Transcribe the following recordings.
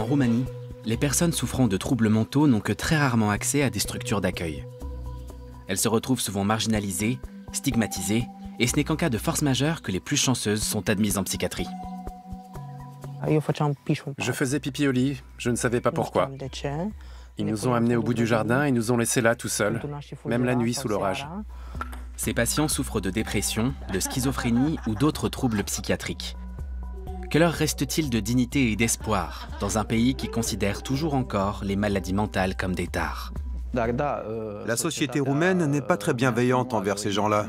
En Roumanie, les personnes souffrant de troubles mentaux n'ont que très rarement accès à des structures d'accueil. Elles se retrouvent souvent marginalisées, stigmatisées, et ce n'est qu'en cas de force majeure que les plus chanceuses sont admises en psychiatrie. Je faisais pipi au lit, je ne savais pas pourquoi. Ils nous ont amenés au bout du jardin et nous ont laissés là tout seuls, même la nuit sous l'orage. Ces patients souffrent de dépression, de schizophrénie ou d'autres troubles psychiatriques. Que leur reste-t-il de dignité et d'espoir dans un pays qui considère toujours encore les maladies mentales comme des tares? La société roumaine n'est pas très bienveillante envers ces gens-là.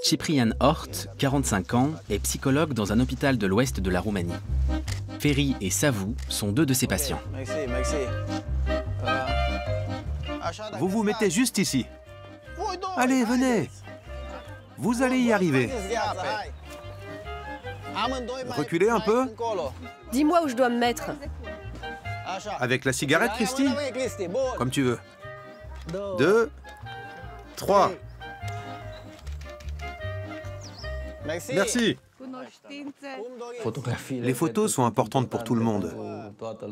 Ciprian Hort, 45 ans, est psychologue dans un hôpital de l'ouest de la Roumanie. Ferry et Savou sont deux de ses patients. Vous vous mettez juste ici. Allez, venez. Vous allez y arriver. Reculez un peu. Dis-moi où je dois me mettre. Avec la cigarette, Christy? Comme tu veux. 2, 3. Merci. Les photos sont importantes pour tout le monde,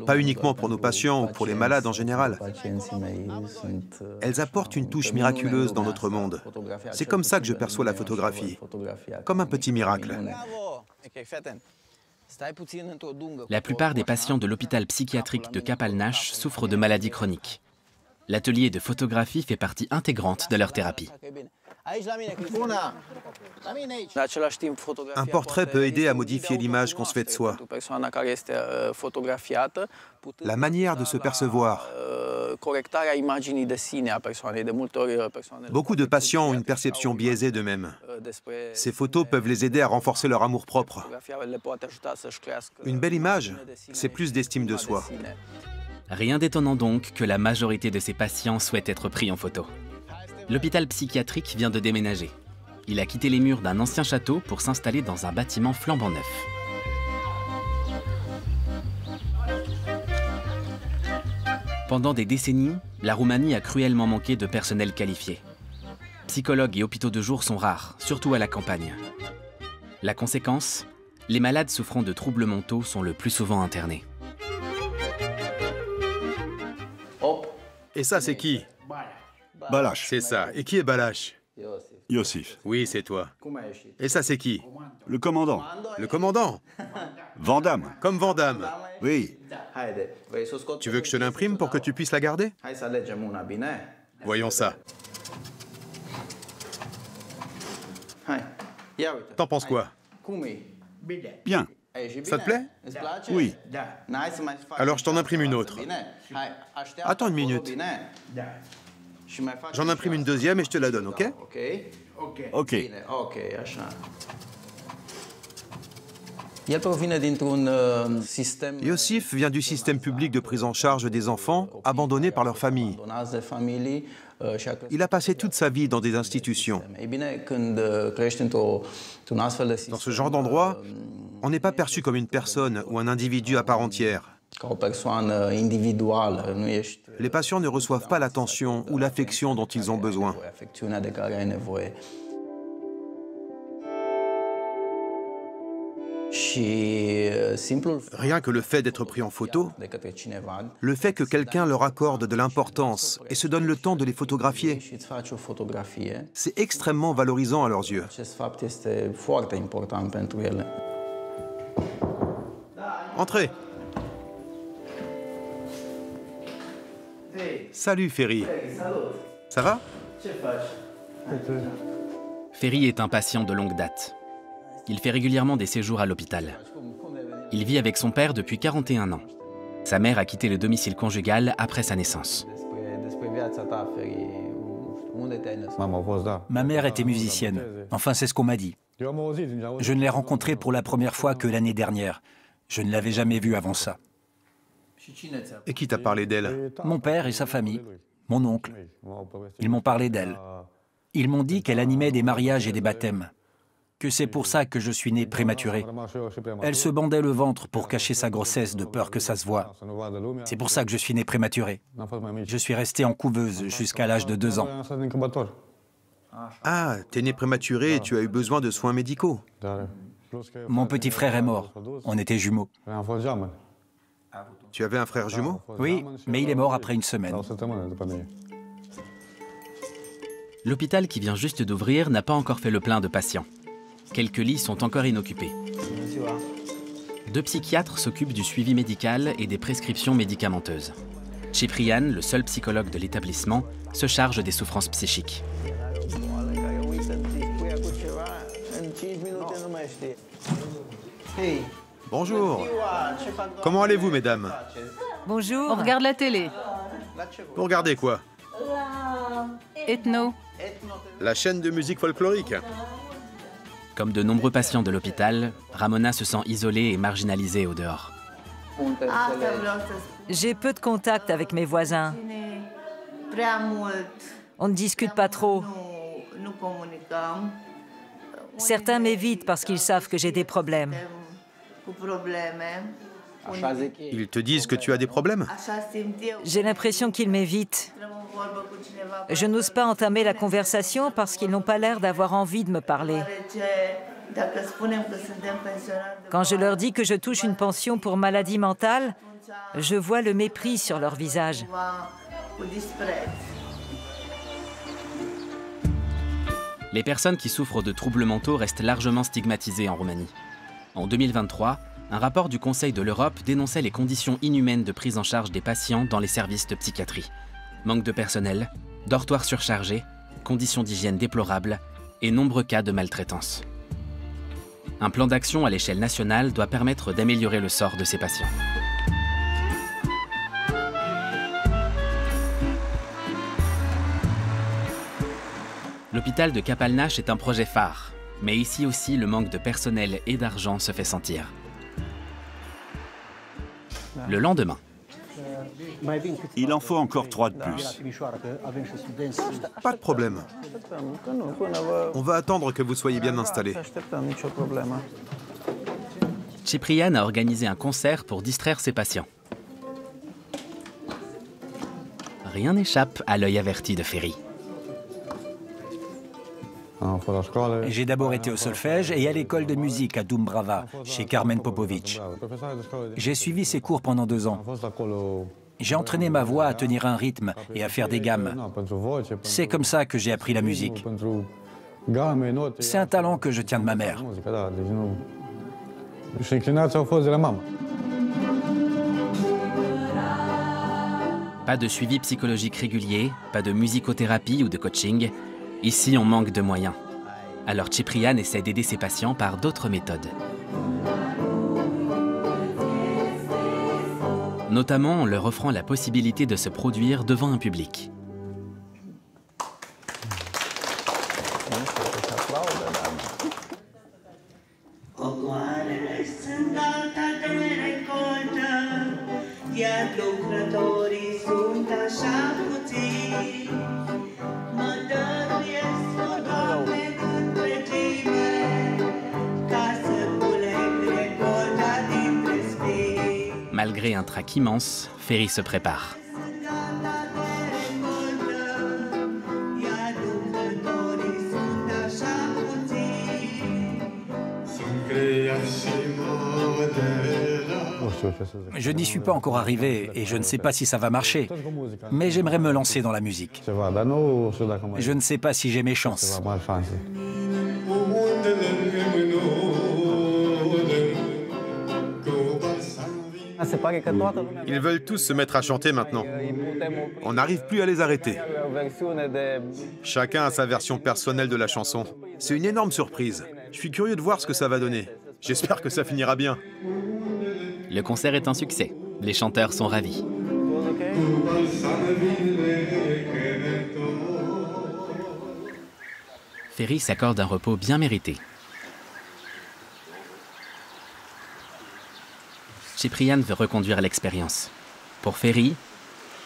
pas uniquement pour nos patients ou pour les malades en général. Elles apportent une touche miraculeuse dans notre monde. C'est comme ça que je perçois la photographie, comme un petit miracle. La plupart des patients de l'hôpital psychiatrique de Capalnaș souffrent de maladies chroniques. L'atelier de photographie fait partie intégrante de leur thérapie. Un portrait peut aider à modifier l'image qu'on se fait de soi. La manière de se percevoir. Beaucoup de patients ont une perception biaisée d'eux-mêmes. Ces photos peuvent les aider à renforcer leur amour-propre. Une belle image, c'est plus d'estime de soi. Rien d'étonnant donc que la majorité de ces patients souhaitent être pris en photo. L'hôpital psychiatrique vient de déménager. Il a quitté les murs d'un ancien château pour s'installer dans un bâtiment flambant neuf. Pendant des décennies, la Roumanie a cruellement manqué de personnel qualifié. Psychologues et hôpitaux de jour sont rares, surtout à la campagne. La conséquence, les malades souffrant de troubles mentaux sont le plus souvent internés. Et ça, c'est qui? Balázs. C'est ça. Et qui est Balázs? Iosif. Oui, c'est toi. Et ça, c'est qui? Le commandant. Le commandant. Vandamme. Comme Vandamme. Oui. Tu veux que je te l'imprime pour que tu puisses la garder? Voyons ça. T'en penses quoi? Bien. Ça te plaît? Oui. Alors je t'en imprime une autre. Attends une minute. J'en imprime une deuxième et je te la donne, ok? Ok. Iosif vient du système public de prise en charge des enfants abandonnés par leur famille. Il a passé toute sa vie dans des institutions. Dans ce genre d'endroit, on n'est pas perçu comme une personne ou un individu à part entière. Les patients ne reçoivent pas l'attention ou l'affection dont ils ont besoin. Rien que le fait d'être pris en photo, le fait que quelqu'un leur accorde de l'importance et se donne le temps de les photographier, c'est extrêmement valorisant à leurs yeux. Entrez. Salut Ferry. Ça va? Ferry est un patient de longue date. Il fait régulièrement des séjours à l'hôpital. Il vit avec son père depuis 41 ans. Sa mère a quitté le domicile conjugal après sa naissance. Ma mère était musicienne. Enfin, c'est ce qu'on m'a dit. Je ne l'ai rencontrée pour la première fois que l'année dernière. Je ne l'avais jamais vue avant ça. Et qui t'a parlé d'elle? Mon père et sa famille, mon oncle. Ils m'ont parlé d'elle. Ils m'ont dit qu'elle animait des mariages et des baptêmes, que c'est pour ça que je suis né prématuré. Elle se bandait le ventre pour cacher sa grossesse de peur que ça se voie. C'est pour ça que je suis né prématuré. Je suis resté en couveuse jusqu'à l'âge de 2 ans. Ah, t'es né prématuré et tu as eu besoin de soins médicaux. Mon petit frère est mort. On était jumeaux. Tu avais un frère jumeau? Oui, mais il est mort après une semaine. L'hôpital qui vient juste d'ouvrir n'a pas encore fait le plein de patients. Quelques lits sont encore inoccupés. 2 psychiatres s'occupent du suivi médical et des prescriptions médicamenteuses. Ciprian, le seul psychologue de l'établissement, se charge des souffrances psychiques. Bonjour. Comment allez-vous, mesdames? Bonjour. On regarde la télé. Vous regardez quoi? Ethno. La chaîne de musique folklorique. Comme de nombreux patients de l'hôpital, Ramona se sent isolée et marginalisée au dehors. J'ai peu de contact avec mes voisins. On ne discute pas trop. Certains m'évitent parce qu'ils savent que j'ai des problèmes. Ils te disent que tu as des problèmes? J'ai l'impression qu'ils m'évitent. Je n'ose pas entamer la conversation parce qu'ils n'ont pas l'air d'avoir envie de me parler. Quand je leur dis que je touche une pension pour maladie mentale, je vois le mépris sur leur visage. Les personnes qui souffrent de troubles mentaux restent largement stigmatisées en Roumanie. En 2023, un rapport du Conseil de l'Europe dénonçait les conditions inhumaines de prise en charge des patients dans les services de psychiatrie. Manque de personnel, dortoirs surchargés, conditions d'hygiène déplorables et nombreux cas de maltraitance. Un plan d'action à l'échelle nationale doit permettre d'améliorer le sort de ces patients. L'hôpital de Capalnaș est un projet phare, mais ici aussi le manque de personnel et d'argent se fait sentir. Le lendemain, Il en faut encore 3 de plus. Pas de problème. On va attendre que vous soyez bien installés. Ciprian a organisé un concert pour distraire ses patients. Rien n'échappe à l'œil averti de Ferry. J'ai d'abord été au solfège et à l'école de musique à Dumbrava, chez Carmen Popovic. J'ai suivi ses cours pendant 2 ans. J'ai entraîné ma voix à tenir un rythme et à faire des gammes. C'est comme ça que j'ai appris la musique. C'est un talent que je tiens de ma mère. Pas de suivi psychologique régulier, pas de musicothérapie ou de coaching. Ici, on manque de moyens. Alors Ciprian essaie d'aider ses patients par d'autres méthodes. Notamment en leur offrant la possibilité de se produire devant un public. Malgré un trac immense, Ferry se prépare. Je n'y suis pas encore arrivé et je ne sais pas si ça va marcher, mais j'aimerais me lancer dans la musique. Je ne sais pas si j'ai mes chances. Ils veulent tous se mettre à chanter maintenant. On n'arrive plus à les arrêter. Chacun a sa version personnelle de la chanson. C'est une énorme surprise. Je suis curieux de voir ce que ça va donner. J'espère que ça finira bien. Le concert est un succès. Les chanteurs sont ravis. Ferry s'accorde un repos bien mérité. Ciprian veut reconduire l'expérience. pour Ferry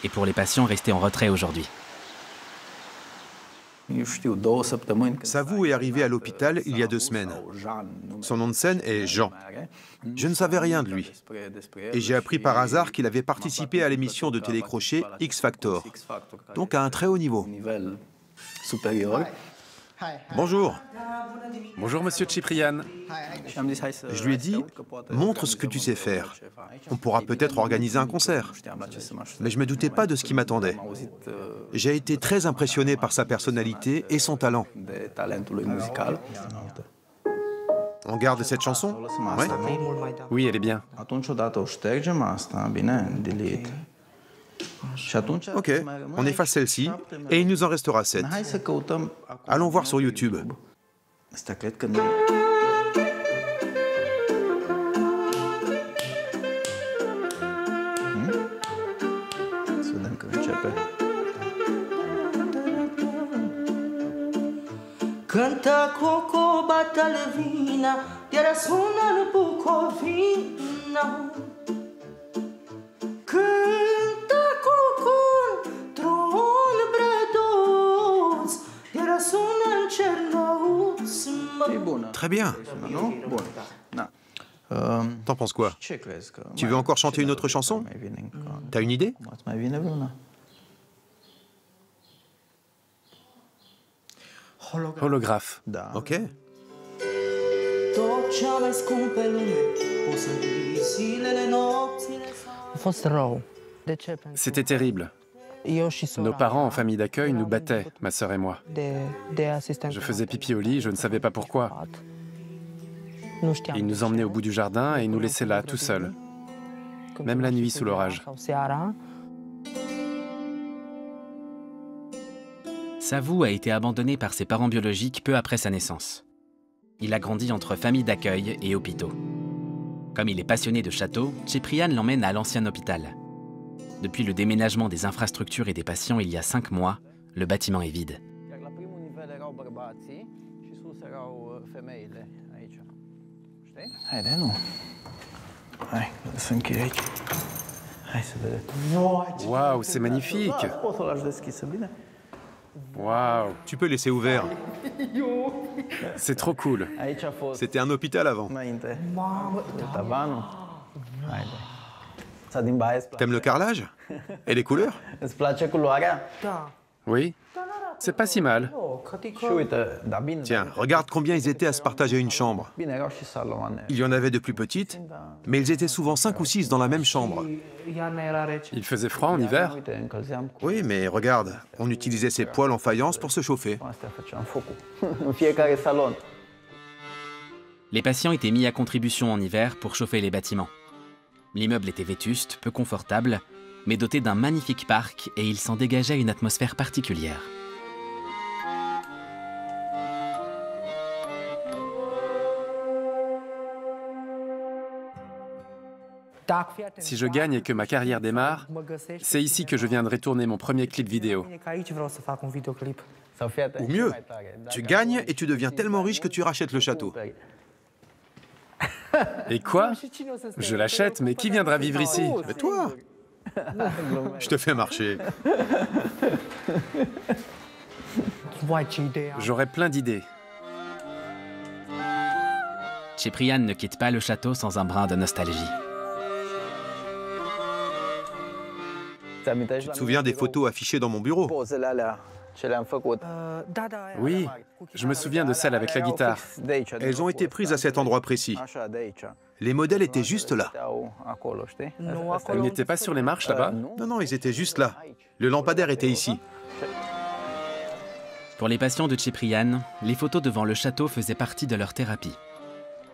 et pour les patients restés en retrait aujourd'hui. Savou est arrivé à l'hôpital il y a 2 semaines. Son nom de scène est Jean. Je ne savais rien de lui. Et j'ai appris par hasard qu'il avait participé à l'émission de télécrochet X Factor, donc à un très haut niveau. Bonjour. Bonjour, monsieur Ciprian. Je lui ai dit, montre ce que tu sais faire. On pourra peut-être organiser un concert. Mais je ne me doutais pas de ce qui m'attendait. J'ai été très impressionné par sa personnalité et son talent. On garde cette chanson? Ouais. Oui, elle est bien. Ok, on efface celle-ci et il nous en restera 7. Allons voir sur YouTube. Cânta coco batalvina, era suonano Bucovina. Cânta coco tron bredos, era suonan Cernaus. Très bien. T'en penses quoi? Tu veux encore chanter une autre chanson? T'as une idée? Holographe. Ok. C'était terrible. Nos parents en famille d'accueil nous battaient, ma sœur et moi. Je faisais pipi au lit, je ne savais pas pourquoi. Ils nous emmenaient au bout du jardin et nous laissaient là, tout seuls. Même la nuit sous l'orage. Savou a été abandonné par ses parents biologiques peu après sa naissance. Il a grandi entre familles d'accueil et hôpitaux. Comme il est passionné de châteaux, Ciprian l'emmène à l'ancien hôpital. Depuis le déménagement des infrastructures et des patients il y a 5 mois, le bâtiment est vide. Waouh, c'est magnifique! Waouh, Tu peux laisser ouvert. c'est trop cool. C'était un hôpital avant. T'aimes le carrelage? Et les couleurs? Oui, c'est pas si mal. Tiens, regarde combien ils étaient à se partager une chambre. Il y en avait de plus petites, mais ils étaient souvent 5 ou 6 dans la même chambre. Il faisait froid en hiver. Oui, mais regarde, on utilisait ces poêles en faïence pour se chauffer. Les patients étaient mis à contribution en hiver pour chauffer les bâtiments. L'immeuble était vétuste, peu confortable, mais doté d'un magnifique parc et il s'en dégageait une atmosphère particulière. Si je gagne et que ma carrière démarre, c'est ici que je viendrai tourner mon premier clip vidéo. Ou mieux, tu gagnes et tu deviens tellement riche que tu rachètes le château. Et quoi? Je l'achète, mais qui viendra vivre ici? Mais toi! Je te fais marcher. J'aurai plein d'idées. Ciprian ne quitte pas le château sans un brin de nostalgie. Tu te souviens des photos affichées dans mon bureau? Oui, je me souviens de celle avec la guitare. Elles ont été prises à cet endroit précis. Les modèles étaient juste là. Elle n'était pas sur les marches là-bas? Non, non, ils étaient juste là. Le lampadaire était ici. Pour les patients de Ciprian, les photos devant le château faisaient partie de leur thérapie.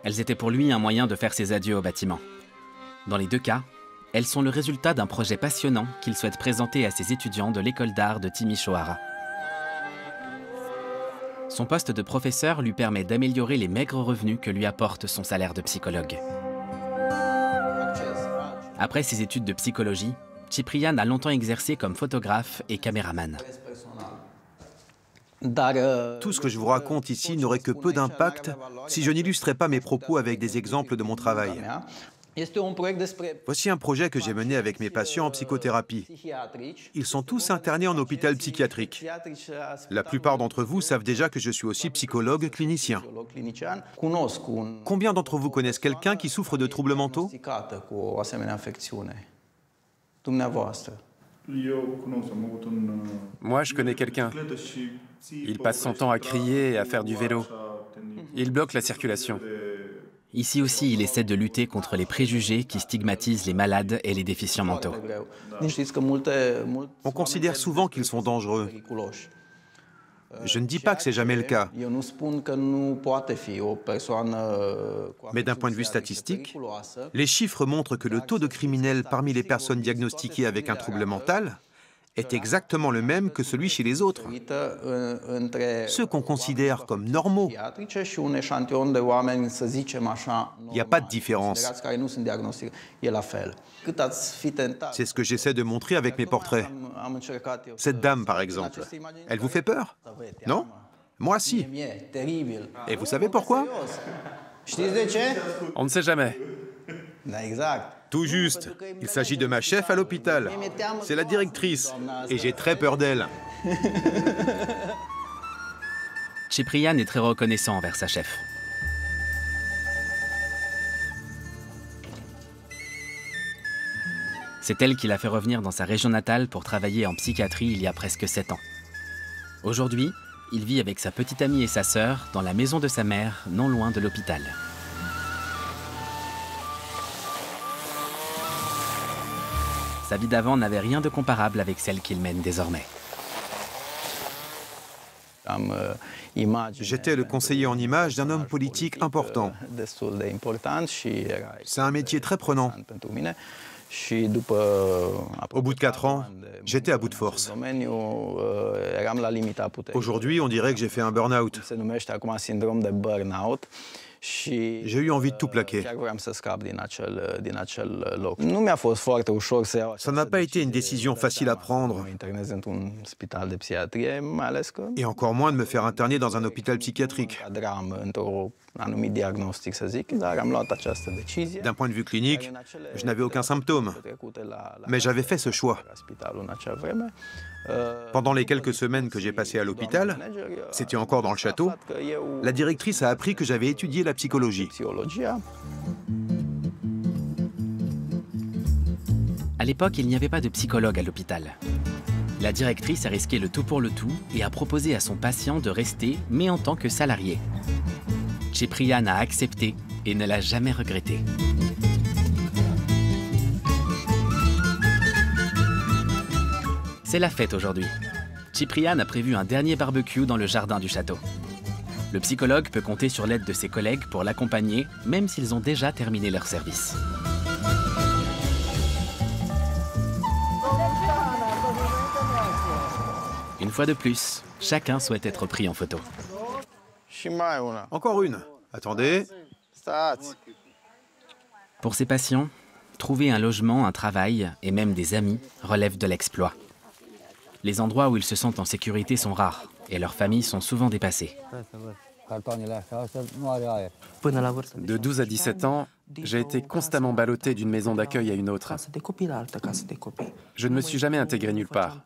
Elles étaient pour lui un moyen de faire ses adieux au bâtiment. Dans les 2 cas, elles sont le résultat d'un projet passionnant qu'il souhaite présenter à ses étudiants de l'école d'art de Timișoara. Son poste de professeur lui permet d'améliorer les maigres revenus que lui apporte son salaire de psychologue. Après ses études de psychologie, Ciprian a longtemps exercé comme photographe et caméraman. Tout ce que je vous raconte ici n'aurait que peu d'impact si je n'illustrais pas mes propos avec des exemples de mon travail. Voici un projet que j'ai mené avec mes patients en psychothérapie. Ils sont tous internés en hôpital psychiatrique. La plupart d'entre vous savent déjà que je suis aussi psychologue clinicien. Combien d'entre vous connaissent quelqu'un qui souffre de troubles mentaux? Moi, je connais quelqu'un. Il passe son temps à crier et à faire du vélo. Il bloque la circulation. Ici aussi, il essaie de lutter contre les préjugés qui stigmatisent les malades et les déficients mentaux. On considère souvent qu'ils sont dangereux. Je ne dis pas que c'est jamais le cas. Mais d'un point de vue statistique, les chiffres montrent que le taux de criminels parmi les personnes diagnostiquées avec un trouble mental est exactement le même que celui chez les autres. Ceux qu'on considère comme normaux. Il n'y a pas de différence. C'est ce que j'essaie de montrer avec mes portraits. Cette dame, par exemple, elle vous fait peur? Non? Moi, si. Et vous savez pourquoi? On ne sait jamais. Tout juste. Il s'agit de ma chef à l'hôpital. C'est la directrice. Et j'ai très peur d'elle. Ciprian est très reconnaissant envers sa chef. C'est elle qui l'a fait revenir dans sa région natale pour travailler en psychiatrie il y a presque 7 ans. Aujourd'hui, il vit avec sa petite amie et sa sœur dans la maison de sa mère, non loin de l'hôpital. Sa vie d'avant n'avait rien de comparable avec celle qu'il mène désormais. J'étais le conseiller en images d'un homme politique important. C'est un métier très prenant. Au bout de 4 ans, j'étais à bout de force. Aujourd'hui, on dirait que j'ai fait un burn-out. J'ai eu envie de tout plaquer. Ça n'a pas été une décision facile à prendre. Et encore moins de me faire interner dans un hôpital psychiatrique. D'un point de vue clinique, je n'avais aucun symptôme. Mais j'avais fait ce choix. Pendant les quelques semaines que j'ai passées à l'hôpital, c'était encore dans le château, la directrice a appris que j'avais étudié la psychologie. À l'époque, il n'y avait pas de psychologue à l'hôpital. La directrice a risqué le tout pour le tout et a proposé à son patient de rester, mais en tant que salarié. Ciprian a accepté et ne l'a jamais regretté. C'est la fête aujourd'hui. Ciprian a prévu un dernier barbecue dans le jardin du château. Le psychologue peut compter sur l'aide de ses collègues pour l'accompagner, même s'ils ont déjà terminé leur service. Une fois de plus, chacun souhaite être pris en photo. Encore une. Attendez. Pour ces patients, trouver un logement, un travail et même des amis relève de l'exploit. Les endroits où ils se sentent en sécurité sont rares et leurs familles sont souvent dépassées. De 12 à 17 ans, j'ai été constamment ballotté d'une maison d'accueil à une autre. Je ne me suis jamais intégré nulle part.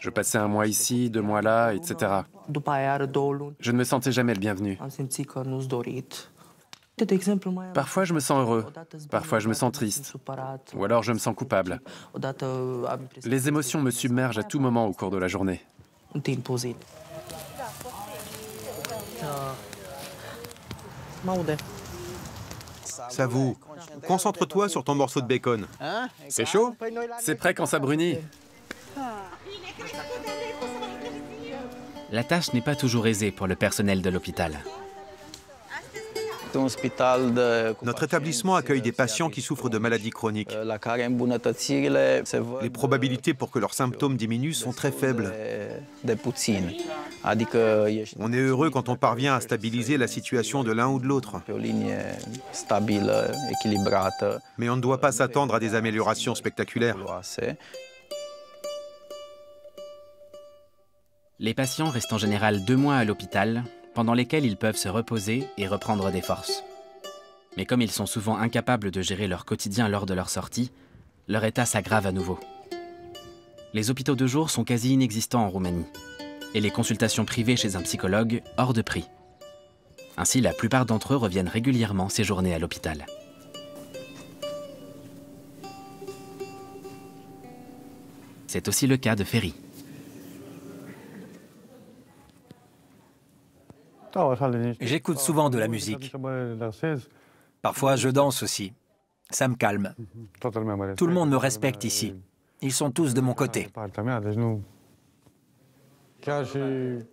Je passais un mois ici, 2 mois là, etc. Je ne me sentais jamais le bienvenu. Parfois, je me sens heureux. Parfois, je me sens triste. Ou alors, je me sens coupable. Les émotions me submergent à tout moment au cours de la journée. Savoue, concentre-toi sur ton morceau de bacon. C'est chaud? C'est prêt quand ça brunit. La tâche n'est pas toujours aisée pour le personnel de l'hôpital. Notre établissement accueille des patients qui souffrent de maladies chroniques. Les probabilités pour que leurs symptômes diminuent sont très faibles. On est heureux quand on parvient à stabiliser la situation de l'un ou de l'autre. Mais on ne doit pas s'attendre à des améliorations spectaculaires. Les patients restent en général 2 mois à l'hôpital, pendant lesquels ils peuvent se reposer et reprendre des forces. Mais comme ils sont souvent incapables de gérer leur quotidien lors de leur sortie, leur état s'aggrave à nouveau. Les hôpitaux de jour sont quasi inexistants en Roumanie, et les consultations privées chez un psychologue hors de prix. Ainsi, la plupart d'entre eux reviennent régulièrement séjourner à l'hôpital. C'est aussi le cas de Ferry. J'écoute souvent de la musique. Parfois, je danse aussi. Ça me calme. Tout le monde me respecte ici. Ils sont tous de mon côté.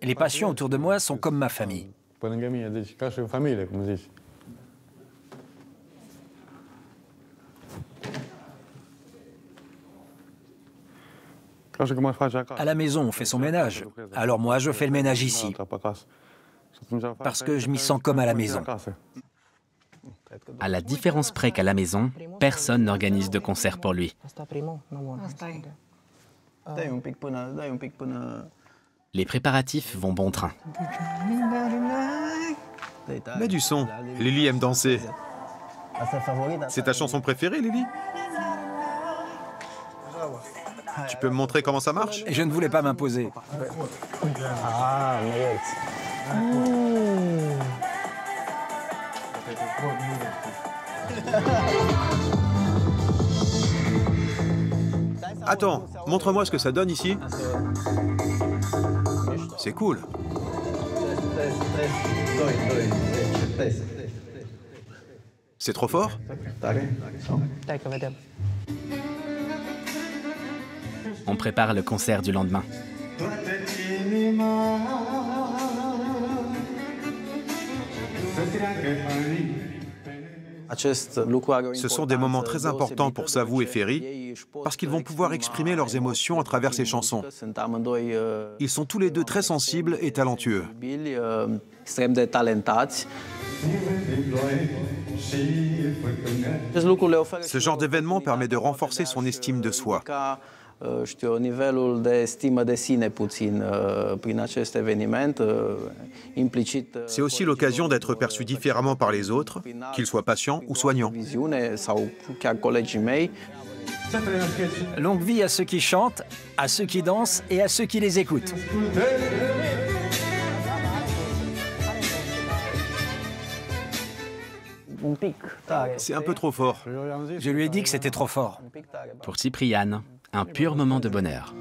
Les patients autour de moi sont comme ma famille. À la maison, on fait son ménage. Alors moi, je fais le ménage ici. Parce que je m'y sens comme à la maison. À la différence près qu'à la maison, personne n'organise de concert pour lui. Les préparatifs vont bon train. Mets du son. Lily aime danser. C'est ta chanson préférée, Lily? Tu peux me montrer comment ça marche? Et je ne voulais pas m'imposer. Attends, montre-moi ce que ça donne ici. C'est cool. C'est trop fort? On prépare le concert du lendemain. Ce sont des moments très importants pour Savu et Ferry, parce qu'ils vont pouvoir exprimer leurs émotions à travers ces chansons. Ils sont tous les deux très sensibles et talentueux. Ce genre d'événement permet de renforcer son estime de soi. C'est aussi l'occasion d'être perçu différemment par les autres, qu'ils soient patients ou soignants. Longue vie à ceux qui chantent, à ceux qui dansent et à ceux qui les écoutent. C'est un peu trop fort. Je lui ai dit que c'était trop fort. Pour Cipriane, un pur moment de bonheur.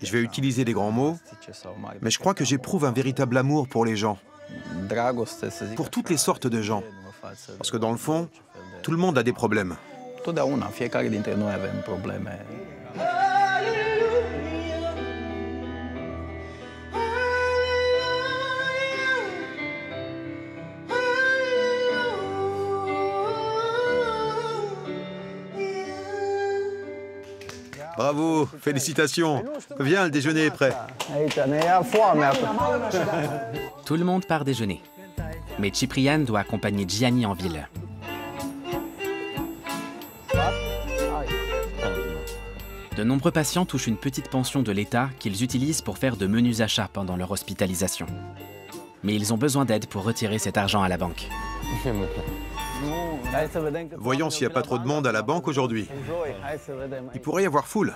Je vais utiliser des grands mots, mais je crois que j'éprouve un véritable amour pour les gens, pour toutes les sortes de gens. Parce que dans le fond, tout le monde a des problèmes. Bravo, félicitations. Viens, le déjeuner est prêt. Tout le monde part déjeuner. Mais Cipriane doit accompagner Gianni en ville. De nombreux patients touchent une petite pension de l'État qu'ils utilisent pour faire de menus achats pendant leur hospitalisation. Mais ils ont besoin d'aide pour retirer cet argent à la banque. Voyons s'il n'y a pas trop de monde à la banque aujourd'hui. Il pourrait y avoir foule.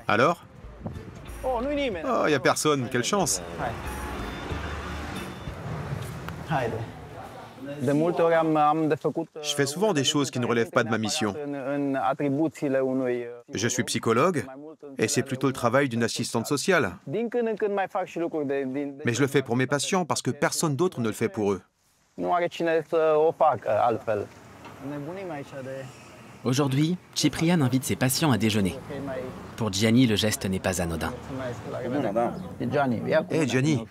Alors? Oh, il n'y a personne. Quelle chance. Je fais souvent des choses qui ne relèvent pas de ma mission. Je suis psychologue et c'est plutôt le travail d'une assistante sociale. Mais je le fais pour mes patients parce que personne d'autre ne le fait pour eux. Aujourd'hui, Cipriane invite ses patients à déjeuner. Pour Gianni, le geste n'est pas anodin. Hé Gianni,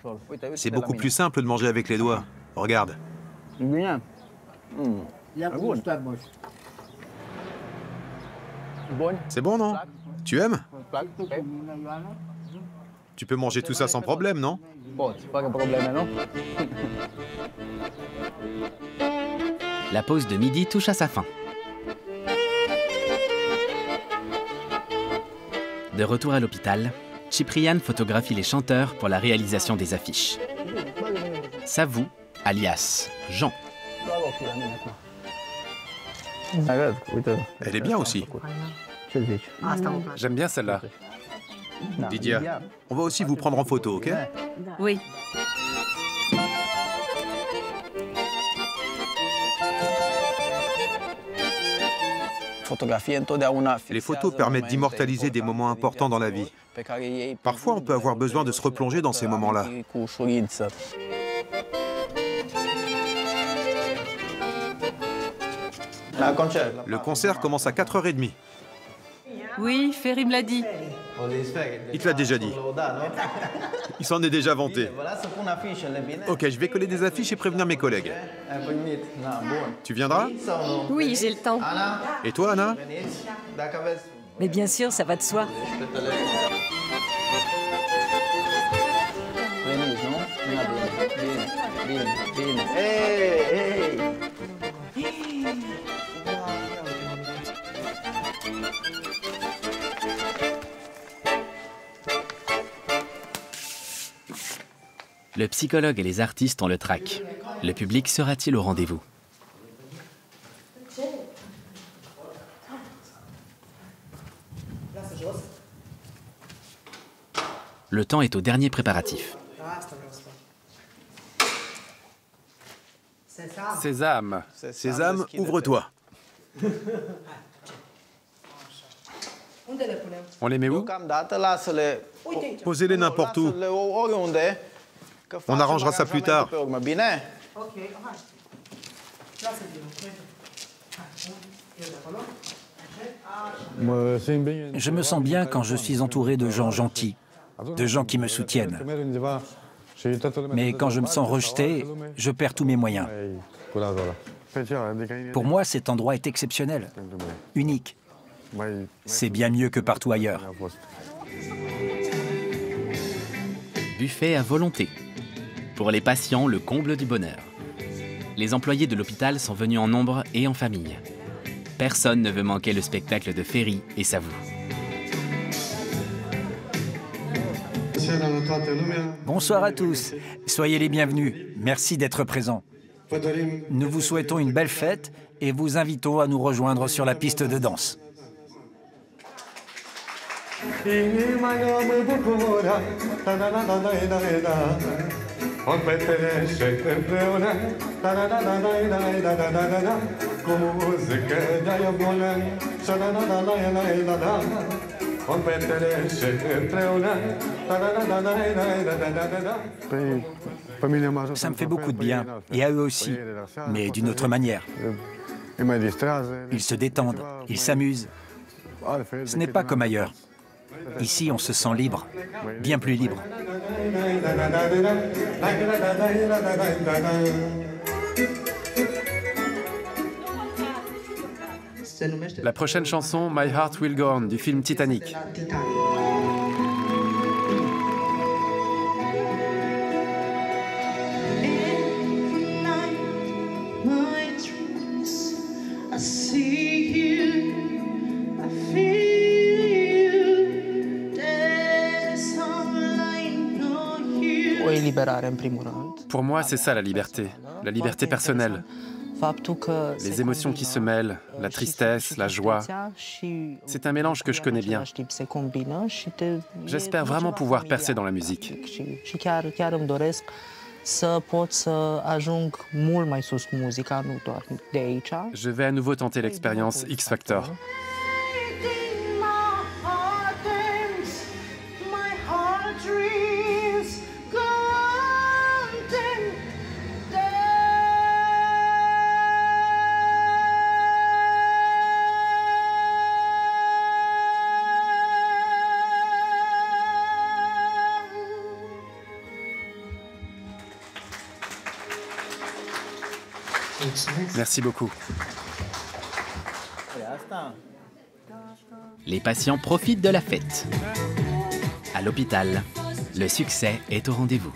c'est beaucoup plus simple de manger avec les doigts. Regarde. C'est bon, non? Tu aimes? Tu peux manger tout ça sans problème, non? La pause de midi touche à sa fin. De retour à l'hôpital, Ciprian photographie les chanteurs pour la réalisation des affiches. Savou, alias Jean. Elle est bien aussi. J'aime bien celle-là. Lydia, on va aussi vous prendre en photo, ok? Oui. Les photos permettent d'immortaliser des moments importants dans la vie. Parfois, on peut avoir besoin de se replonger dans ces moments-là. Le concert commence à 4h30. Oui, Ferry me l'a dit. Il te l'a déjà dit. Il s'en est déjà vanté. Ok, je vais coller des affiches et prévenir mes collègues. Tu viendras? Oui, j'ai le temps. Et toi, Anna? Mais bien sûr, ça va de soi. Le psychologue et les artistes ont le trac. Le public sera-t-il au rendez-vous? Le temps est au dernier préparatif. Sésame. Sésame, ouvre-toi. On les met où? Posez-les n'importe où. On arrangera ça plus tard. Je me sens bien quand je suis entouré de gens gentils, de gens qui me soutiennent. Mais quand je me sens rejeté, je perds tous mes moyens. Pour moi, cet endroit est exceptionnel, unique. C'est bien mieux que partout ailleurs. Buffet à volonté. Pour les patients, le comble du bonheur. Les employés de l'hôpital sont venus en nombre et en famille. Personne ne veut manquer le spectacle de Ferry et Savou. Bonsoir à tous. Soyez les bienvenus. Merci d'être présents. Nous vous souhaitons une belle fête et vous invitons à nous rejoindre sur la piste de danse. Ça me fait beaucoup de bien, et à eux aussi, mais d'une autre manière. Ils se détendent, ils s'amusent. Ce n'est pas comme ailleurs. Ici, on se sent libre, bien plus libre. La prochaine chanson, My Heart Will Go On, du film Titanic. Pour moi, c'est ça la liberté personnelle. Les émotions qui se mêlent, la tristesse, la joie. C'est un mélange que je connais bien. J'espère vraiment pouvoir percer dans la musique. Je vais à nouveau tenter l'expérience X Factor. Merci beaucoup. Les patients profitent de la fête. À l'hôpital, le succès est au rendez-vous.